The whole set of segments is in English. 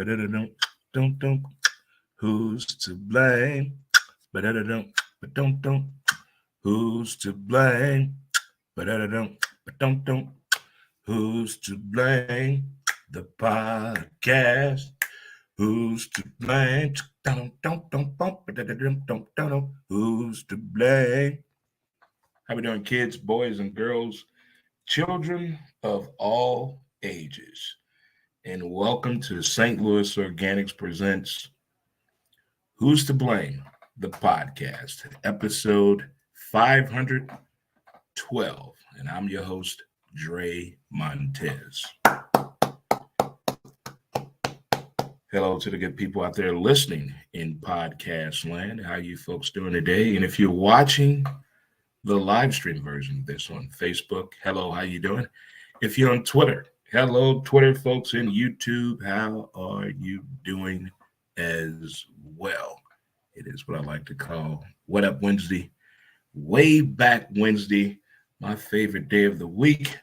Don't. Who's to blame? Don't. Who's to blame? Don't. Who's to blame? The podcast. Who's to blame? Who's to blame? How we doing, kids, boys, and girls, children of all ages? And welcome to St. Louis Organics Presents Who's to Blame? The podcast, episode 512. And I'm your host, Dre Montez. Hello to the good people out there listening in podcast land. How you folks doing today? And if you're watching the live stream version of this on Facebook, hello, how you doing? If you're on Twitter, hello, Twitter folks, and YouTube, how are you doing as well? It is what I like to call What Up Wednesday, way back Wednesday, my favorite day of the week,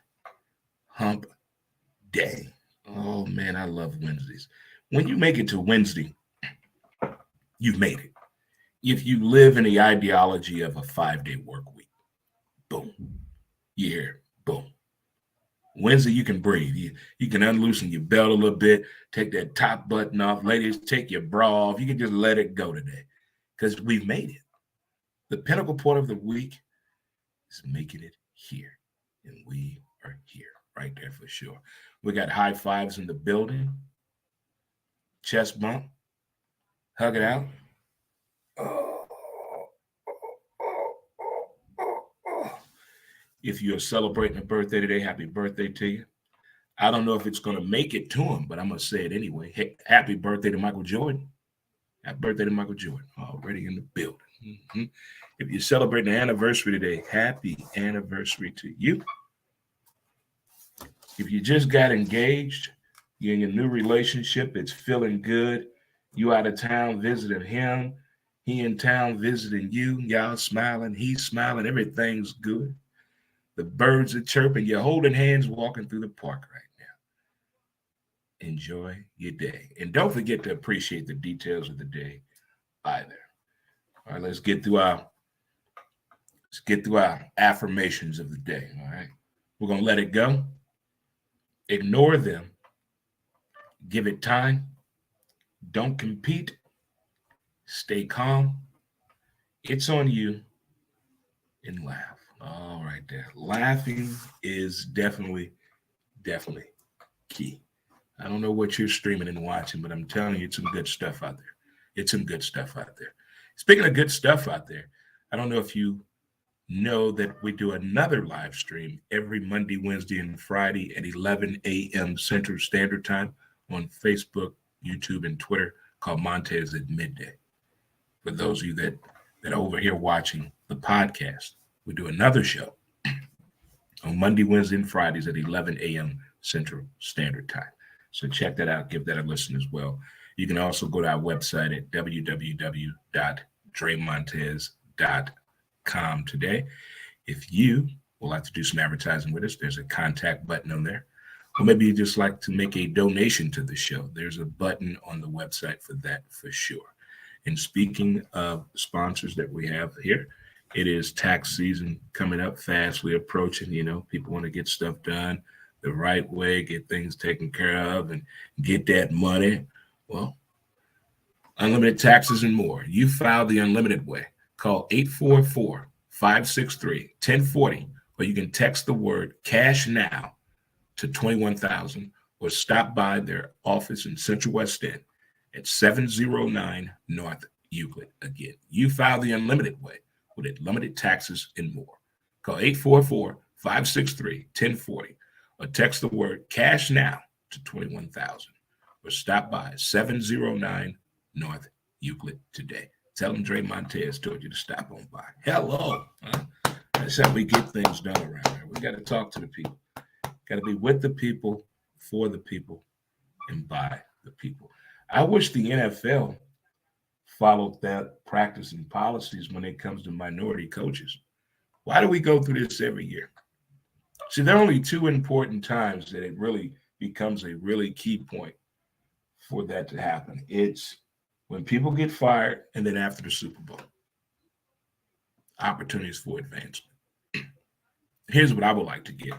hump day. Oh, man, I love Wednesdays. When you make it to Wednesday, you've made it. If you live in the ideology of a 5-day work week, boom, you're here, boom. Wednesday, you can breathe. You can unloosen your belt a little bit, take that top button off. Ladies, take your bra off. You can just let it go today because we've made it. The pinnacle point of the week is making it here, and we are here right there for sure. We got high fives in the building, chest bump, hug it out. If you're celebrating a birthday today, happy birthday to you. I don't know if it's going to make it to him, but I'm going to say it anyway. Hey, happy birthday to Michael Jordan. Happy birthday to Michael Jordan, already in the building. Mm-hmm. If you're celebrating an anniversary today, happy anniversary to you. If you just got engaged, you're in your new relationship, it's feeling good. You out of town visiting him, he in town visiting you, y'all smiling, he's smiling, everything's good. The birds are chirping, you're holding hands walking through the park right now. Enjoy your day. And don't forget to appreciate the details of the day either. All right, let's get through our affirmations of the day. All right. We're gonna let it go. Ignore them. Give it time. Don't compete. Stay calm. It's on you. And laugh. All right there. Laughing is definitely key. I don't know what you're streaming and watching, but I'm telling you, it's some good stuff out there. It's some good stuff out there. Speaking of good stuff out there, I don't know if you know that we do another live stream every Monday, Wednesday, and Friday at 11 a.m. Central Standard Time on Facebook, YouTube, and Twitter called Montez at Midday. For those of you that are over here watching the podcast, we do another show on Monday, Wednesday, and Fridays at 11 a.m. Central Standard Time. So check that out. Give that a listen as well. You can also go to our website at www.dremontez.com today. If you would like to do some advertising with us, there's a contact button on there. Or maybe you just like to make a donation to the show. There's a button on the website for that for sure. And speaking of sponsors that we have here, it is tax season coming up, fastly approaching. You know, people want to get stuff done the right way, get things taken care of, and get that money. Well, unlimited taxes and more. You file the unlimited way. Call 844-563-1040, or you can text the word cash now to 21,000, or stop by their office in Central West End at 709 North Euclid. Again, you file the unlimited way with unlimited taxes and more. Call 844-563-1040, or text the word cash now to 21,000, or stop by 709 North Euclid today. Tell them Dre Montez told you to stop on by. Hello. Huh? That's how we get things done around here. We got to talk to the people. Got to be with the people, for the people, and by the people. I wish the NFL followed that practice and policies when it comes to minority coaches. Why do we go through this every year? See, there are only two important times that it really becomes a really key point for that to happen. It's when people get fired and then after the Super Bowl, opportunities for advancement. Here's what I would like to get.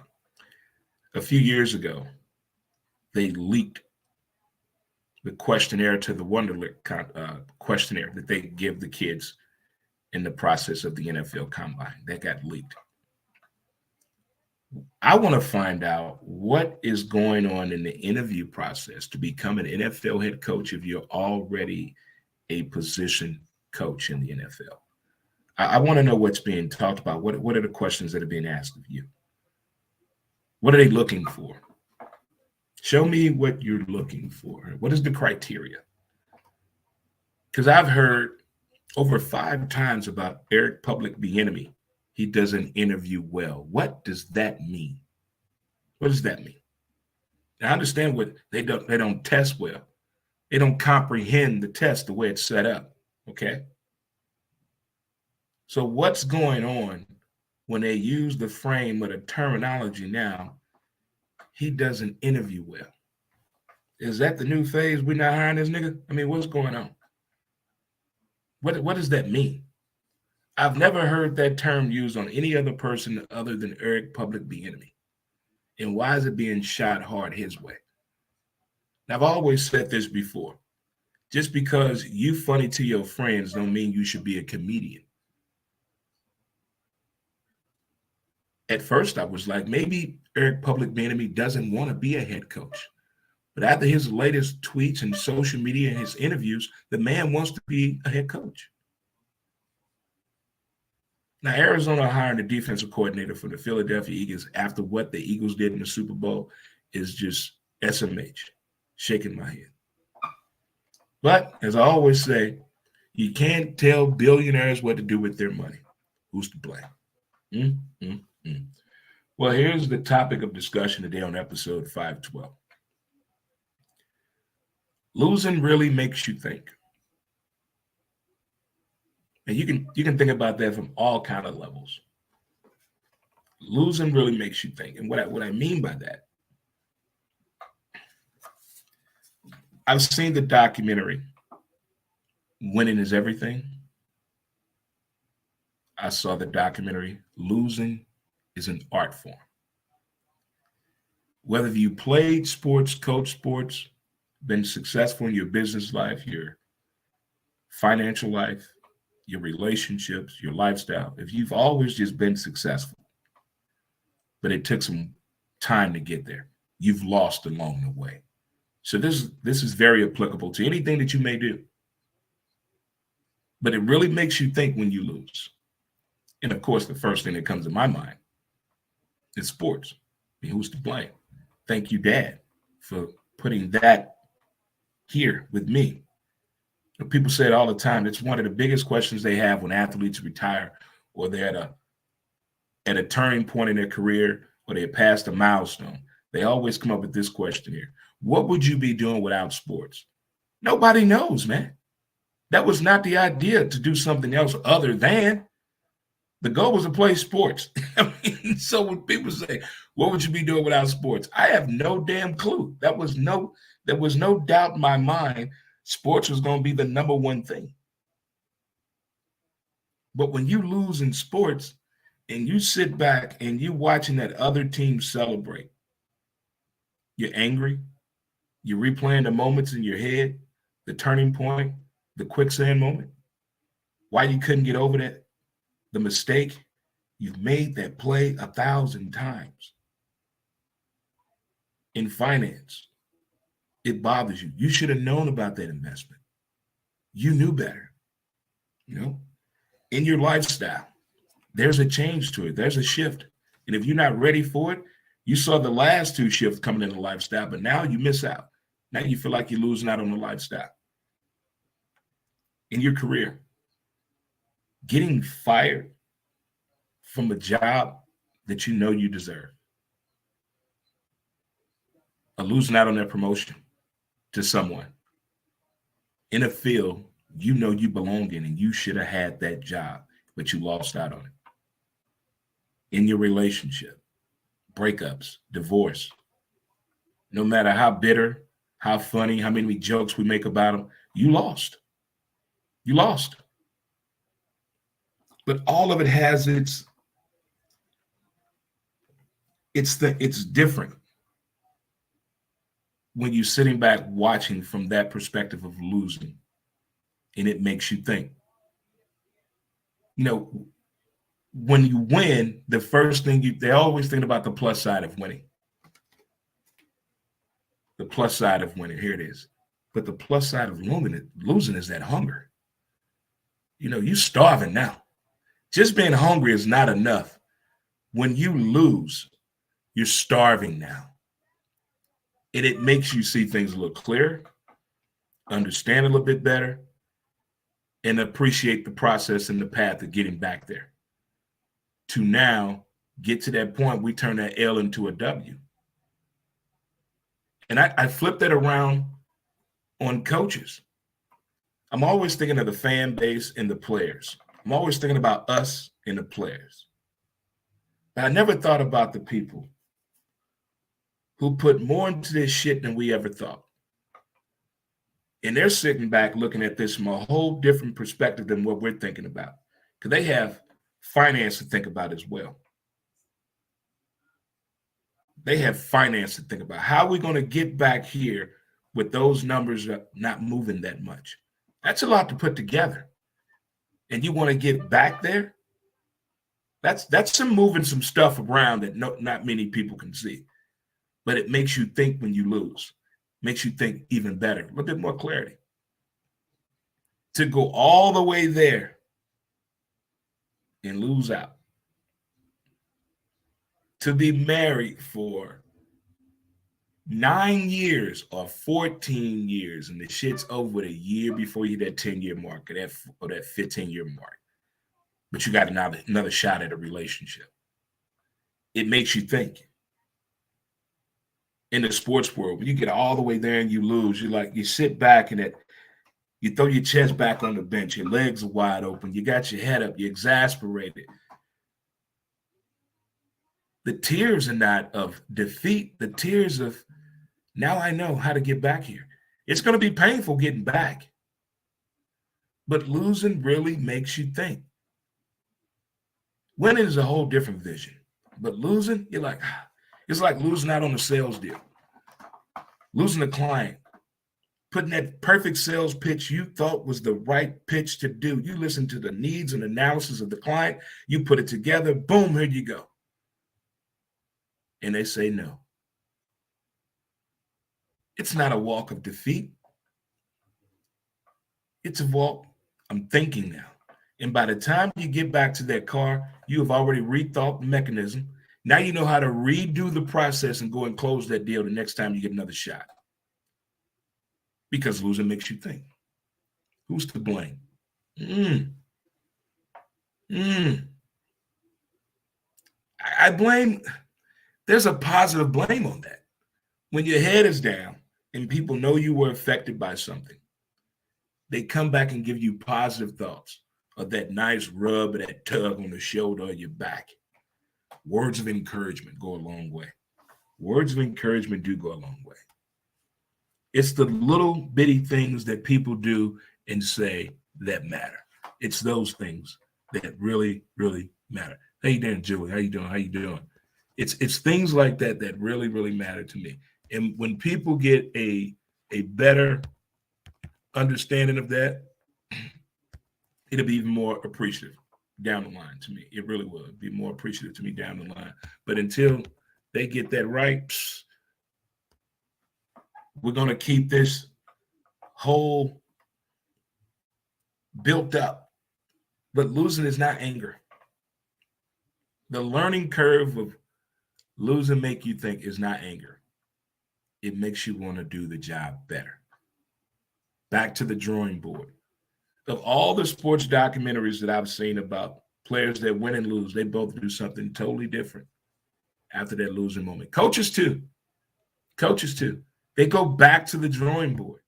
A few years ago, they leaked the questionnaire to the Wonderlic questionnaire that they give the kids in the process of the NFL Combine. That got leaked. I want to find out what is going on in the interview process to become an NFL head coach if you're already a position coach in the NFL. I want to know what's being talked about. What are the questions that are being asked of you? What are they looking for? Show me what you're looking for. What is the criteria? Because I've heard over 5 times about Eric Public Bieniemy. He doesn't interview well. What does that mean? What does that mean? Now, I understand what they don't test well. They don't comprehend the test the way it's set up. Okay. So what's going on when they use the frame of the terminology now? He doesn't interview well. Is that the new phase? We're not hiring this nigga? I mean, what's going on? What does that mean? I've never heard that term used on any other person other than Eric Public Bieniemy. And why is it being shot hard his way? Now, I've always said this before. Just because you funny to your friends don't mean you should be a comedian. At first, I was like, maybe Eric Public Bieniemy doesn't want to be a head coach. But after his latest tweets and social media and his interviews, the man wants to be a head coach. Now, Arizona hiring a defensive coordinator for the Philadelphia Eagles after what the Eagles did in the Super Bowl is just SMH, shaking my head. But as I always say, you can't tell billionaires what to do with their money. Who's to blame? Well, here's the topic of discussion today on episode 512. Losing really makes you think. And you can think about that from all kind of levels. Losing really makes you think. And what I mean by that, I've seen the documentary Winning is Everything. I saw the documentary Losing is an Art Form. Whether you played sports, coached sports, been successful in your business life, your financial life, your relationships, your lifestyle, if you've always just been successful, but it took some time to get there, you've lost along the way. So this is very applicable to anything that you may do. But it really makes you think when you lose. And of course, the first thing that comes to my mind is sports. I mean, who's to blame? Thank you, Dad, for putting that here with me. People say it all the time. It's one of the biggest questions they have when athletes retire or they're at a turning point in their career or they passed a milestone. They always come up with this question here. What would you be doing without sports? Nobody knows, man. That was not the idea to do something else other than the goal was to play sports. I mean, so when people say, what would you be doing without sports? I have no damn clue. There was no doubt in my mind sports was going to be the number one thing. But when you lose in sports and you sit back and you watching that other team celebrate, you're angry, you're replaying the moments in your head, the turning point, the quicksand moment, why you couldn't get over that, the mistake, you've made that play 1,000 times. In finance, it bothers you. You should have known about that investment. You knew better. In your lifestyle, there's a change to it. There's a shift. And if you're not ready for it, you saw the last 2 shifts coming in the lifestyle, but now you miss out. Now you feel like you're losing out on the lifestyle. In your career, getting fired from a job that you know you deserve, or losing out on that promotion to someone in a field you know you belong in and you should have had that job, but you lost out on it. In your relationship, breakups, divorce, no matter how bitter how funny, how many jokes we make about them. You lost. You lost. But all of it has it's different when you're sitting back watching from that perspective of losing, and it makes you think. You know, when you win, the first thing they're always thinking about the plus side of winning. The plus side of winning, here it is. But the plus side of losing is that hunger. You know, you're starving now. Just being hungry is not enough. When you lose, you're starving now. And it makes you see things a little clearer, understand a little bit better, and appreciate the process and the path of getting back there. To now get to that point, we turn that L into a W. And I flip that around on coaches. I'm always thinking of the fan base and the players. I'm always thinking about us and the players. But I never thought about the people who put more into this shit than we ever thought. And they're sitting back looking at this from a whole different perspective than what we're thinking about. Because they have finance to think about as well. They have finance to think about. How are we going to get back here with those numbers not moving that much? That's a lot to put together. And you want to get back there? That's some moving some stuff around that not many people can see. But it makes you think when you lose. Makes you think even better. A little bit more clarity. To go all the way there and lose out. To be married for 9 years or 14 years, and the shit's over a year before you hit that 10-year mark or that 15-year mark. But you got another shot at a relationship. It makes you think. In the sports world, when you get all the way there and you lose, you sit back and you throw your chest back on the bench, your legs are wide open, you got your head up, you're exasperated. The tears are not of defeat, the tears of, now I know how to get back here. It's going to be painful getting back. But losing really makes you think. Winning is a whole different vision. But losing, you're like, it's like losing out on a sales deal. Losing a client. Putting that perfect sales pitch you thought was the right pitch to do. You listen to the needs and analysis of the client. You put it together. Boom, here you go. And they say no. It's not a walk of defeat. It's a walk. I'm thinking now. And by the time you get back to that car, you have already rethought the mechanism. Now you know how to redo the process and go and close that deal the next time you get another shot. Because losing makes you think. Who's to blame? I blame. There's a positive blame on that. When your head is down and people know you were affected by something, they come back and give you positive thoughts or that nice rub or that tug on the shoulder or your back. Words of encouragement go a long way. Words of encouragement do go a long way. It's the little bitty things that people do and say that matter. It's those things that really, really matter. How you doing, Julie? How you doing? How you doing? It's things like that that really, really matter to me. And when people get a better understanding of that, it'll be even more appreciative down the line to me. It really will be more appreciative to me down the line. But until they get that right, we're going to keep this whole built up. But losing is not anger. The learning curve of losing make you think is not anger. It makes you want to do the job better. Back to the drawing board. Of all the sports documentaries that I've seen about players that win and lose, they both do something totally different after that losing moment. Coaches too. They go back to the drawing board.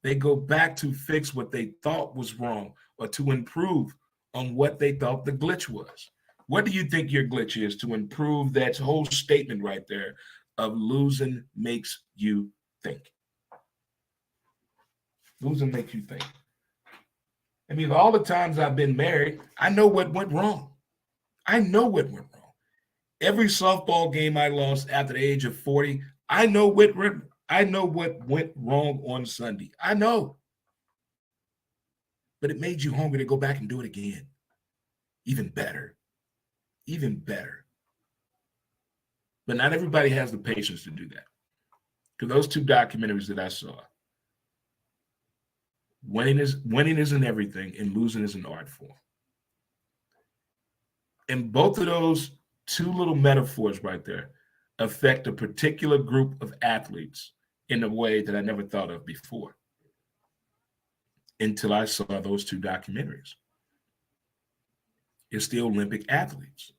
They go back to fix what they thought was wrong or to improve on what they thought the glitch was. What do you think your glitch is to improve that whole statement right there of losing makes you think? Losing makes you think. I mean, all the times I've been married, I know what went wrong. I know what went wrong. Every softball game I lost after the age of 40, I know what went wrong on Sunday. I know. But it made you hungry to go back and do it again. Even better. Even better. But not everybody has the patience to do that. Because those two documentaries that I saw, winning isn't everything, and losing is an art form. And both of those two little metaphors right there affect a particular group of athletes in a way that I never thought of before until I saw those two documentaries. It's the Olympic athletes.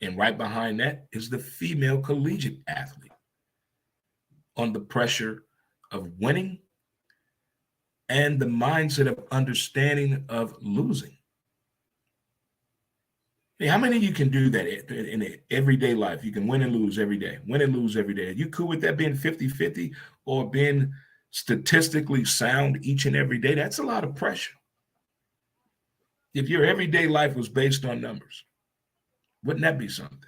And right behind that is the female collegiate athlete on the pressure of winning and the mindset of understanding of losing. Hey, how many of you can do that in everyday life? You can win and lose every day. Win and lose every day. Are you cool with that being 50-50 or being statistically sound each and every day? That's a lot of pressure. If your everyday life was based on numbers, wouldn't that be something?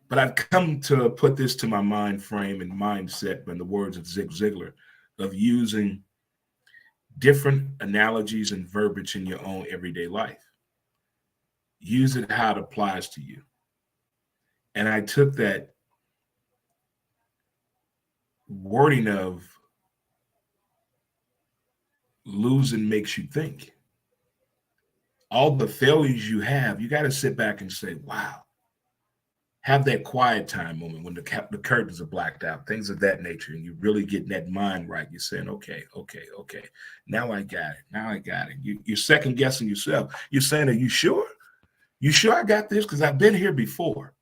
But I've come to put this to my mind frame and mindset in the words of Zig Ziglar of using different analogies and verbiage in your own everyday life. Use it how it applies to you. And I took that wording of losing makes you think. All the failures you have, you got to sit back and say, wow. Have that quiet time moment when the curtains are blacked out, things of that nature, and you really get that mind right. You're saying, okay. Now I got it. You're second guessing yourself. You're saying, are you sure? You sure I got this? Because I've been here before.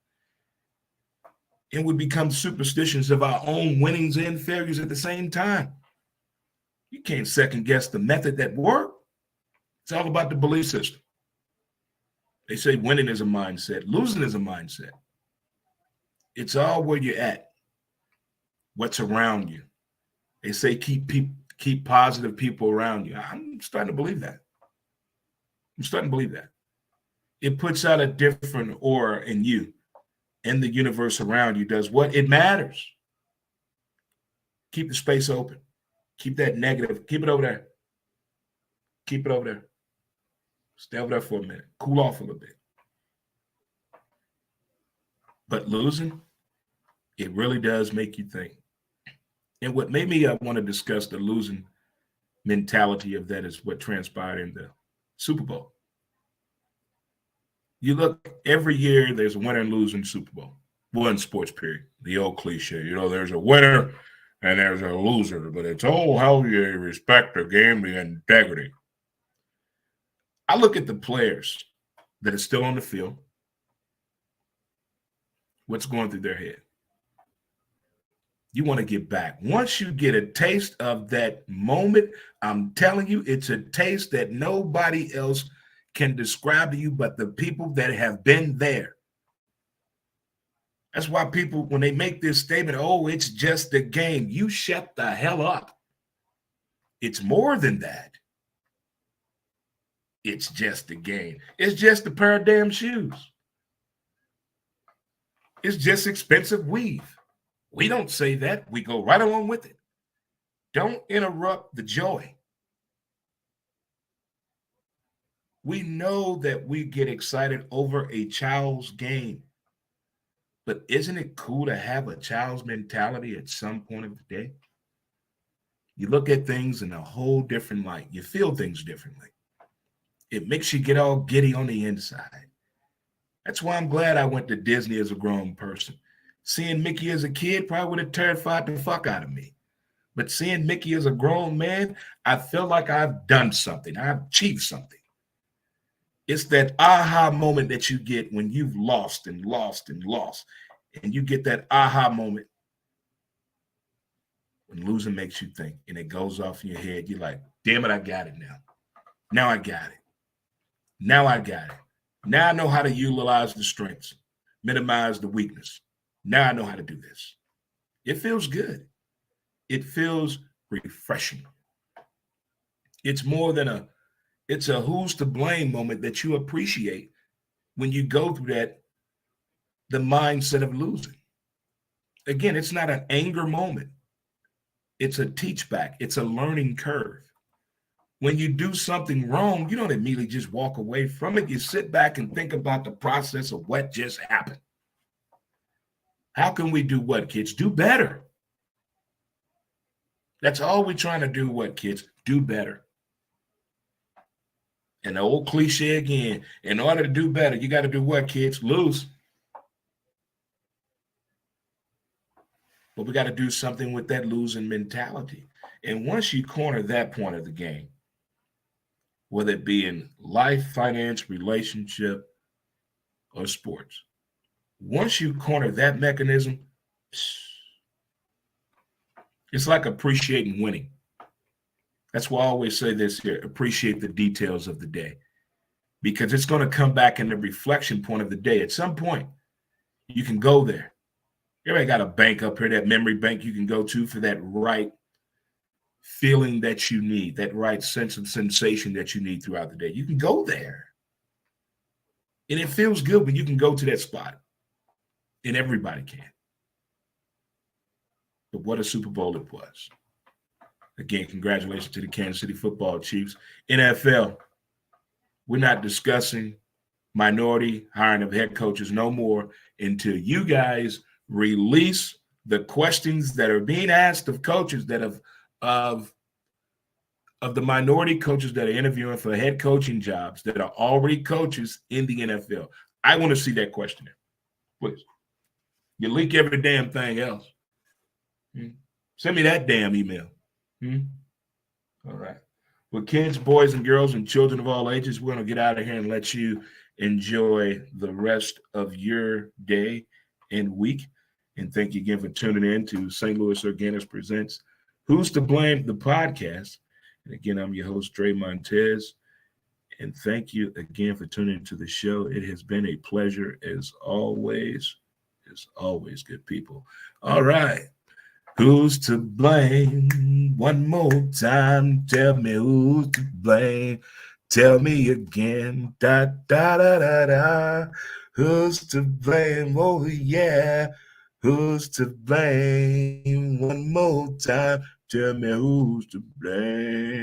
And we become superstitions of our own winnings and failures at the same time. You can't second guess the method that worked. It's all about the belief system. They say winning is a mindset. Losing is a mindset. It's all where you're at, what's around you. They say keep positive people around you. I'm starting to believe that. It puts out a different aura in you, and the universe around you does what? It matters. Keep the space open. Keep that negative. Keep it over there. Stay over there for a minute. Cool off a little bit. But losing, it really does make you think. And what made me want to discuss the losing mentality of that is what transpired in the Super Bowl. You look, every year there's a winner and losing Super Bowl. One sports period. The old cliche, there's a winner and there's a loser, but it's all how you respect the game, the integrity. I look at the players that are still on the field. What's going through their head? You want to get back. Once you get a taste of that moment, I'm telling you, it's a taste that nobody else can describe to you but the people that have been there. That's why people, when they make this statement, oh, it's just a game, you shut the hell up. It's more than that. It's just a game. It's just a pair of damn shoes. It's just expensive weave. We don't say that. We go right along with it. Don't interrupt the joy. We know that we get excited over a child's game. But isn't it cool to have a child's mentality at some point of the day? You look at things in a whole different light. You feel things differently. It makes you get all giddy on the inside. That's why I'm glad I went to Disney as a grown person. Seeing Mickey as a kid probably would have terrified the fuck out of me. But seeing Mickey as a grown man, I feel like I've done something. I've achieved something. It's that aha moment that you get when you've lost and lost and lost. And you get that aha moment when losing makes you think and it goes off in your head. You're like, damn it, I got it now. Now I got it. Now I know how to utilize the strengths, minimize the weakness. Now I know how to do this. It feels good. it feels refreshing. It's more than it's a who's to blame moment that you appreciate when you go through the mindset of losing. Again, it's not an anger moment. It's a teach back. It's a learning curve. When you do something wrong, you don't immediately just walk away from it. You sit back and think about the process of what just happened. How can we do what, kids? Do better. That's all we're trying to do, what, kids? Do better. And the old cliche again, in order to do better, you got to do what, kids? Lose. But we got to do something with that losing mentality. And once you corner that point of the game, whether it be in life, finance, relationship, or sports, once you corner that mechanism, it's like appreciating winning. That's why I always say this here, appreciate the details of the day, because it's going to come back in the reflection point of the day. At some point, you can go there. Everybody got a bank up here, that memory bank you can go to for that right feeling that you need, that right sense of sensation that you need throughout the day. You can go there. And it feels good when you can go to that spot. And everybody can. But what a Super Bowl it was. Again, congratulations to the Kansas City Football Chiefs. NFL, we're not discussing minority hiring of head coaches no more until you guys release the questions that are being asked of coaches that have of the minority coaches that are interviewing for head coaching jobs that are already coaches in the NFL. I want to see that questionnaire, please. You leak every damn thing else. Send me that damn email. All right. Well, kids, boys and girls, and children of all ages, we're going to get out of here and let you enjoy the rest of your day and week. And thank you again for tuning in to St. Louis Organics Presents Who's to Blame, the podcast. And again, I'm your host, Dre Montez. And thank you again for tuning into the show. It has been a pleasure as always. As always, good people. All right. Who's to blame? One more time. Tell me who's to blame. Tell me again. Da, da, da, da, da. Who's to blame? Oh, yeah. Who's to blame? One more time. Tell me who's to blame.